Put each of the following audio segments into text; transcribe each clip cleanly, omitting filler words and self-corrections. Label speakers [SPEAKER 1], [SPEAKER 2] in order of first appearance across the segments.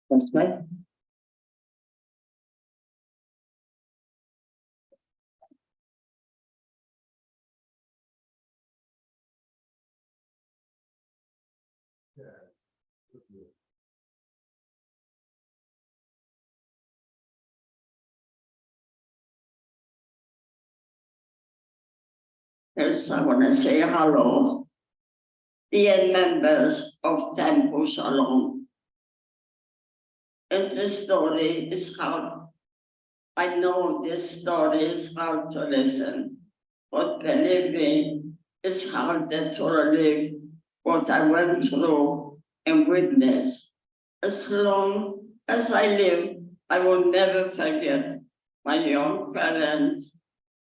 [SPEAKER 1] That's right. First, I want to say hello, dear members of Temple Shalom. And this story is hard. I know this story is hard to listen, but believe me, it's harder to relive what I went through and witness. As long as I live, I will never forget my young parents,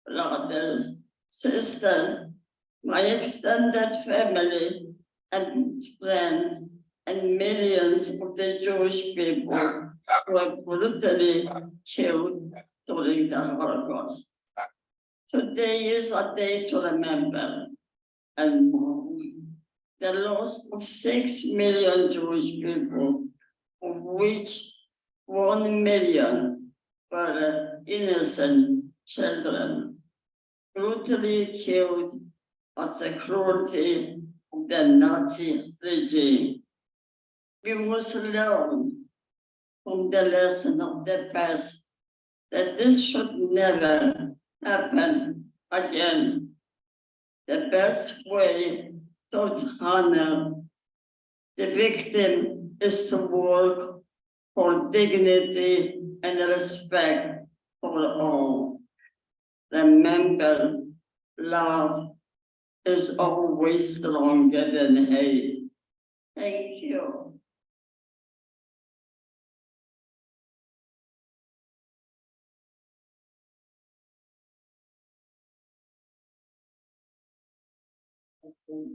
[SPEAKER 1] brothers, sisters, my extended family and friends, and millions of the Jewish people who were brutally killed during the Holocaust. Today is a day to remember and mourn the loss of 6 million Jewish people, of which 1 million were innocent children, brutally killed at the cruelty of the Nazi regime. We must learn from the lesson of the past that this should never happen again. The best way to honor the victim is to work for dignity and respect for all. Remember, love is always stronger than hate. Thank you.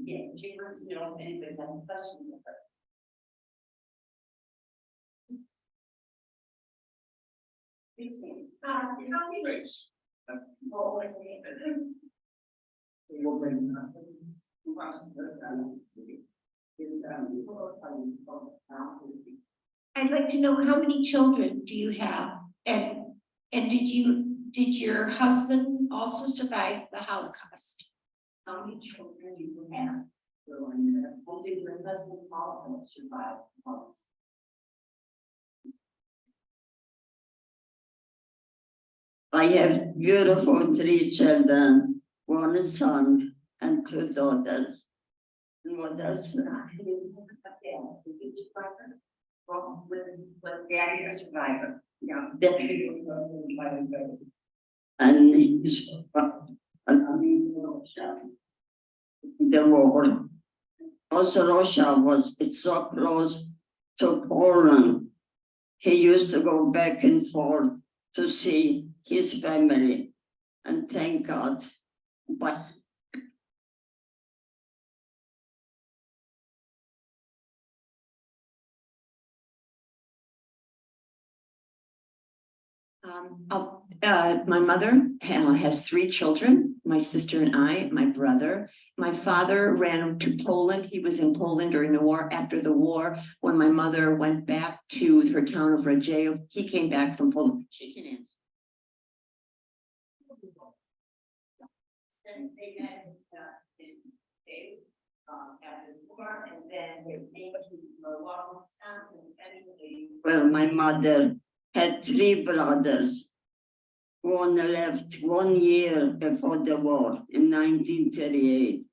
[SPEAKER 1] Yes, she wants to know if anybody has a question with her. Rich.
[SPEAKER 2] I'd like to know how many children do you have, and did your husband also survive the Holocaust?
[SPEAKER 1] How many children do you have? Only your husband also survived the Holocaust. I have beautiful 3 children, 1 son and 2 daughters. And what else? With daddy a survivor. Yeah. And he's the war. Also, Russia was so close to Poland. He used to go back and forth to see his family, and thank God. But
[SPEAKER 3] my mother has 3 children, my sister and I, my brother. My father ran to Poland. He was in Poland during the war. After the war, when my mother went back to her town of Radzew, he came back from Poland. She can answer.
[SPEAKER 1] then they met after the war, and then they came to Milwaukee, Wisconsin, anyway. Well, my mother had 3 brothers. One left 1 year before the war in 1938.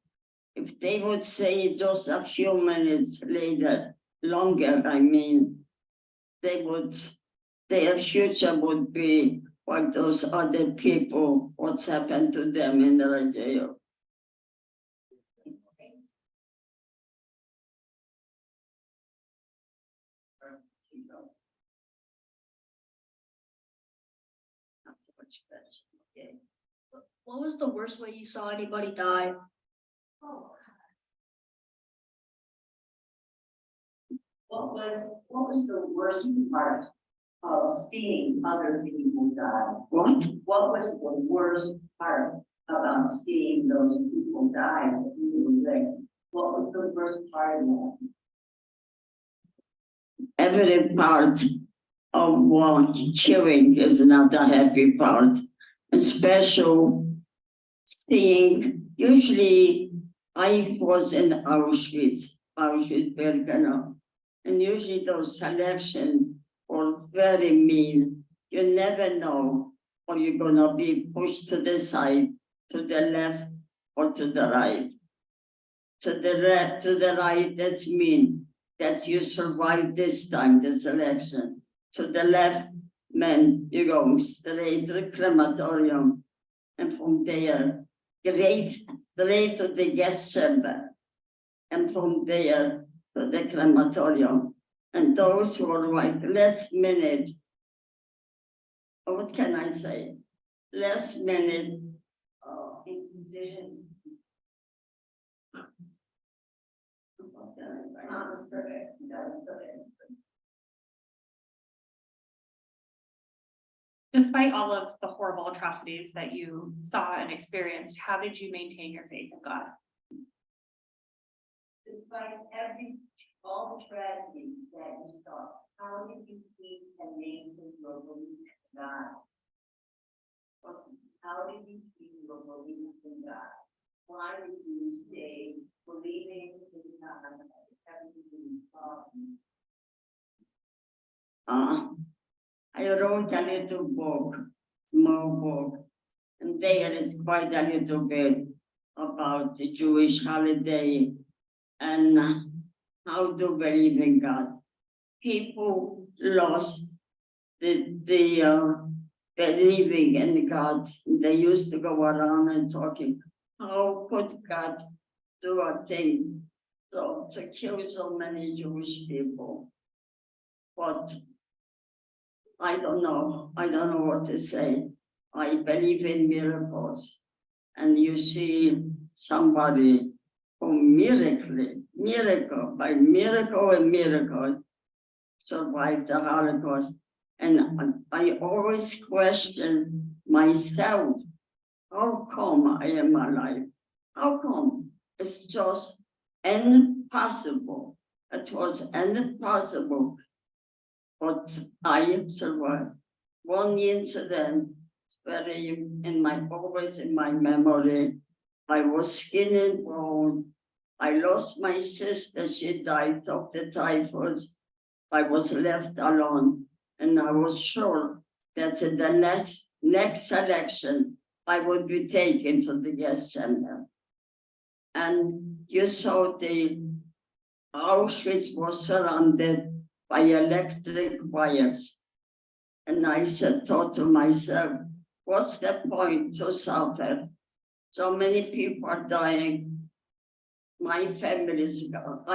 [SPEAKER 1] If they would say just a few minutes later, longer, I mean, their future would be what those other people, what's happened to them in the jail.
[SPEAKER 2] What was the worst way you saw anybody die?
[SPEAKER 4] what was the worst part of seeing other people die?
[SPEAKER 1] What?
[SPEAKER 4] What was the worst part about seeing those people die that you were there? What was the worst part of that?
[SPEAKER 1] Every part of what chewing is not a happy part. And special seeing, usually I was in Auschwitz-Birkenau, and usually those selections were very mean. You never know, or you're gonna be pushed to the side, to the left, or to the right. To the right, that's mean that you survived this time, the selection. To the left meant you go straight to the crematorium, and from there, straight to the gas chamber, and from there to the crematorium. And those were like last minute, what can I say? Last minute decision.
[SPEAKER 4] That was perfect. That was perfect.
[SPEAKER 5] Despite all of the horrible atrocities that you saw and experienced, how did you maintain your faith in God?
[SPEAKER 4] Despite all the tragedy that you saw, how did you keep and maintain your belief in God? How did you keep your belief in God? Why did you stay believing in God and everything you saw?
[SPEAKER 1] I wrote a little book, small book, and there is quite a little bit about the Jewish holiday and how to believe in God. People lost the believing in God. They used to go around and talking, how could God do a thing so to kill so many Jewish people? But I don't know what to say. I believe in miracles. And you see somebody who miracle by miracle and miracles survived the Holocaust. And I always question myself, how come I am alive? How come? It's just impossible. It was impossible. But I survived. One incident, very always in my memory. I was skin and bone. I lost my sister. She died of the typhus. I was left alone, and I was sure that in the next election I would be taken to the gas chamber. And you saw the Auschwitz was surrounded by electric wires. And I thought to myself, what's the point to suffer? So many people are dying. My family is gone.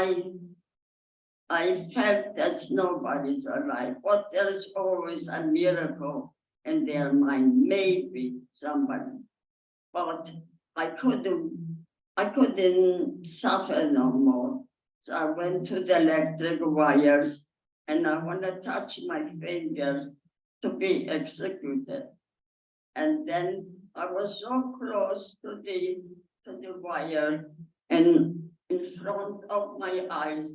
[SPEAKER 1] I felt that nobody's alive, but there is always a miracle in their mind, maybe somebody. But I couldn't suffer no more. So I went to the electric wires, and I want to touch my fingers to be executed. And then I was so close to the wire, and in front of my eyes,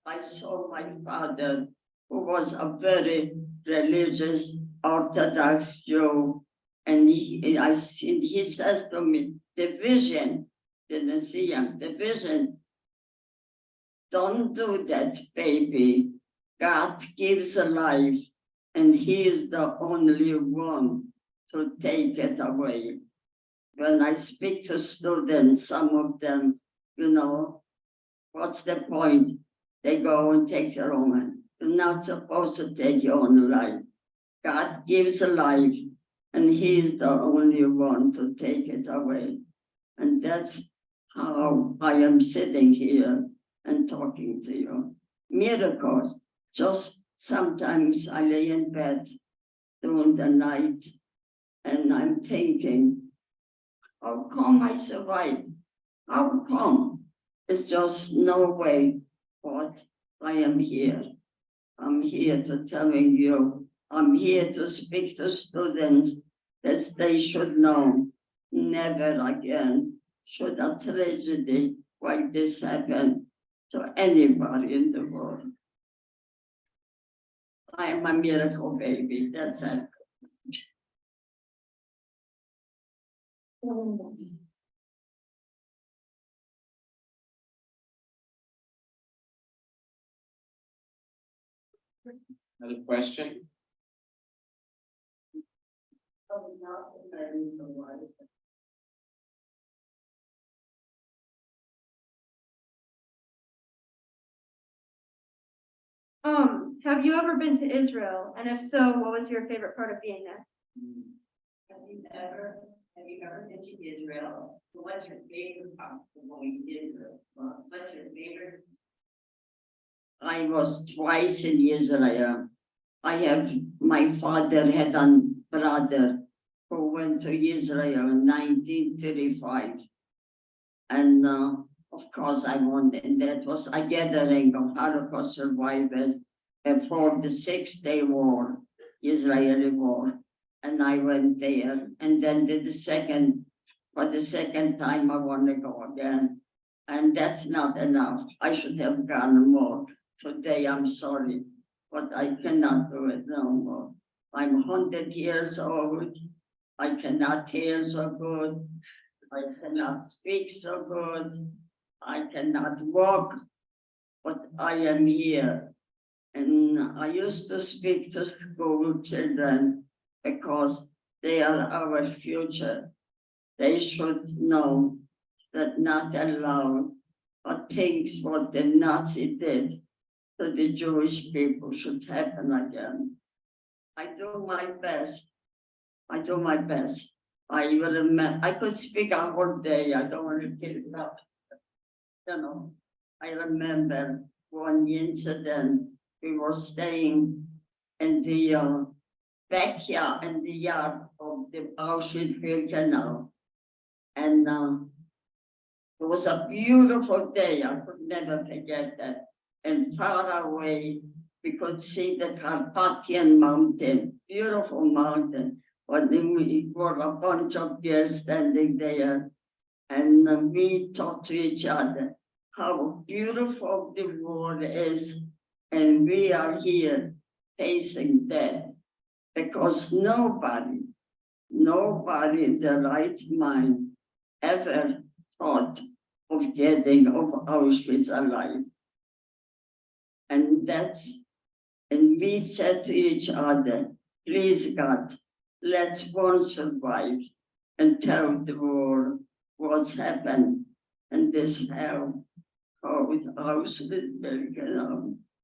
[SPEAKER 1] I saw my father, who was a very religious Orthodox Jew, and he says to me, the vision, didn't see him, the vision, don't do that, baby. God gives a life, and he is the only one to take it away. When I speak to students, some of them, what's the point? They go and take their own. You're not supposed to take your own life. God gives a life, and he is the only one to take it away. And that's how I am sitting here and talking to you. Miracles. Just sometimes I lay in bed during the night, and I'm thinking, how come I survived? How come? It's just no way, but I am here. I'm here to telling you, I'm here to speak to students that they should know never again should a tragedy like this happen to anybody in the world. I am a miracle baby, that's it.
[SPEAKER 6] Another question?
[SPEAKER 5] Have you ever been to Israel? And if so, what was your favorite part of being there?
[SPEAKER 4] Have you ever been to Israel? What's your favorite part of going to Israel? What's your favorite?
[SPEAKER 1] I was twice in Israel. I have, my father had a brother who went to Israel in 1935. And of course I went, and that was a gathering of Holocaust survivors before the 6-day war, Israeli war. And I went there, and then for the second time I want to go again. And that's not enough. I should have gone more. Today I'm sorry, but I cannot do it no more. I'm 100 years old. I cannot hear so good. I cannot speak so good. I cannot walk, but I am here. And I used to speak to school children because they are our future. They should know that not allowed, but things what the Nazi did to the Jewish people should happen again. I do my best. I do my best. I will remember, I could speak a whole day. I don't want to get it up. You know, I remember one incident. We were staying in the backyard, in the yard of the Auschwitz-Birkenau. And it was a beautiful day. I could never forget that. And far away, we could see the Carpathian Mountain, beautiful mountain. But then we were a bunch of girls standing there, and we talked to each other how beautiful the world is, and we are here facing death because nobody in the right mind ever thought of getting off Auschwitz alive. And we said to each other, please God, let one survive and tell the world what's happened in this hell with Auschwitz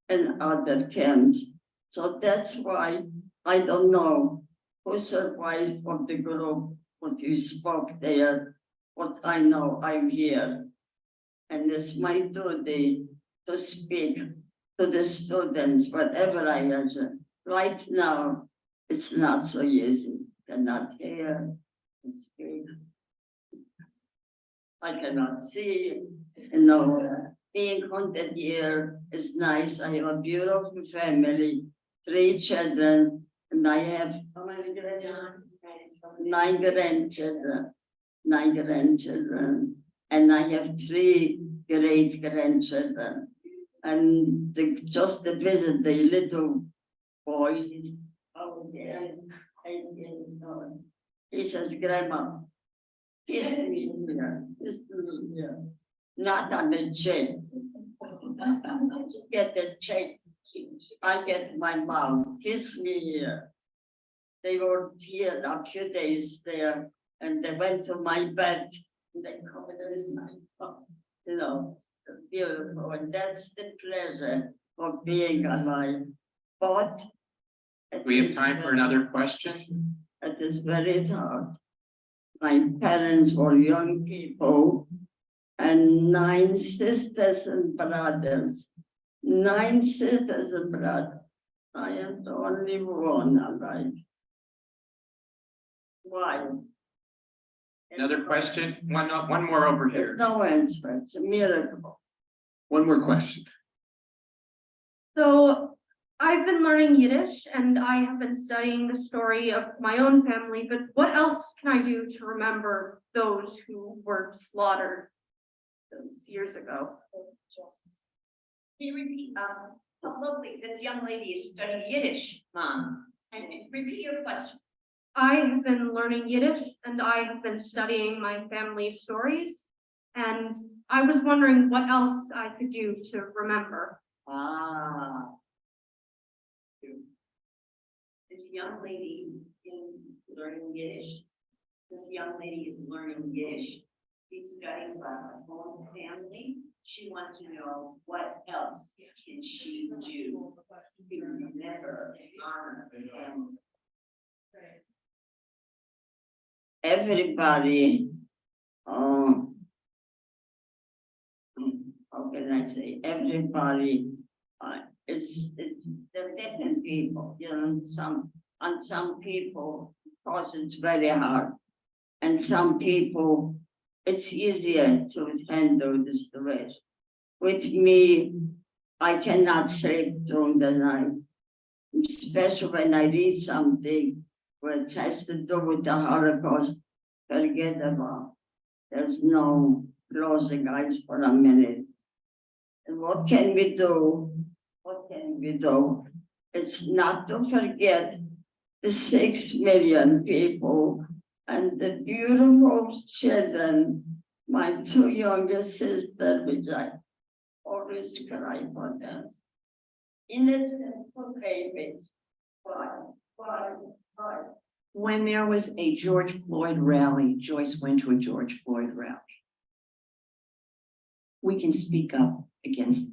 [SPEAKER 1] and other camps. So that's why I don't know who survived from the group, what you spoke there, but I know I'm here. And it's my duty to speak to the students, whatever I answer. Right now, it's not so easy. Cannot hear, speak. I cannot see. Being 100 years is nice. I have a beautiful family, 3 children, and I have how many grandchildren? 9 grandchildren. 9 grandchildren, and I have 3 great grandchildren. And just to visit the little boy, I was there, 8 years old. He says, Grandma, kiss me here, kiss me here. Not on the chin. Get the chin. I get my mom, kiss me here. They were here a few days there, and they went to my bed, and they covered this night. You know, beautiful, and that's the pleasure of being alive. But
[SPEAKER 6] We have time for another question.
[SPEAKER 1] it is very hard. My parents were young people, and 9 sisters and brothers. 9 sisters and brothers. I am the only one alive. Why?
[SPEAKER 6] Another question? One more over
[SPEAKER 1] There's
[SPEAKER 6] here.
[SPEAKER 1] no answer. It's a miracle.
[SPEAKER 6] One more question.
[SPEAKER 5] So I've been learning Yiddish and I have been studying the story of my own family, but what else can I do to remember those who were slaughtered those years ago?
[SPEAKER 3] Can you repeat, lovely, this young lady is studying Yiddish, Mom, and repeat your question.
[SPEAKER 5] I have been learning Yiddish and I have been studying my family stories. And I was wondering what else I could do to remember.
[SPEAKER 3] Ah. This young lady is learning Yiddish. This young lady is learning Yiddish. She's studying about her own family. She wants to know what else can she do to remember and honor her family.
[SPEAKER 1] Everybody, how can I say, everybody, it's the different people, you know, some people, of course, it's very hard. And some people, it's easier to handle the situation. With me, I cannot sleep during the night, especially when I read something which has to do with the Holocaust. Forget about. There's no closing eyes for a minute. And what can we do? What can we do? It's not to forget the 6 million people and the beautiful children. My 2 younger sisters, which I always cry for them. Innocent babies. Why?
[SPEAKER 3] When there was a George Floyd rally, Joyce went to a George Floyd rally. We can speak up against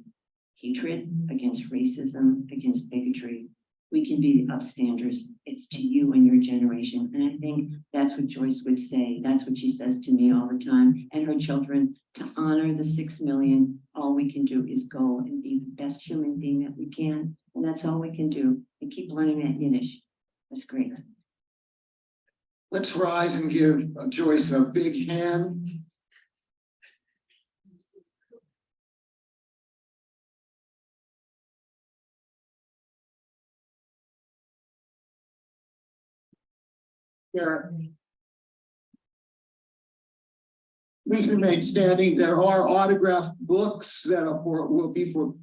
[SPEAKER 3] hatred, against racism, against bigotry. We can be the upstanders. It's to you and your generation. And I think that's what Joyce would say. That's what she says to me all the time and her children. To honor the 6 million, all we can do is go and be the best human being that we can. And that's all we can do. And keep learning that Yiddish. That's great.
[SPEAKER 7] Let's rise and give Joyce a big hand. Please remain standing. There are autographed books that will be for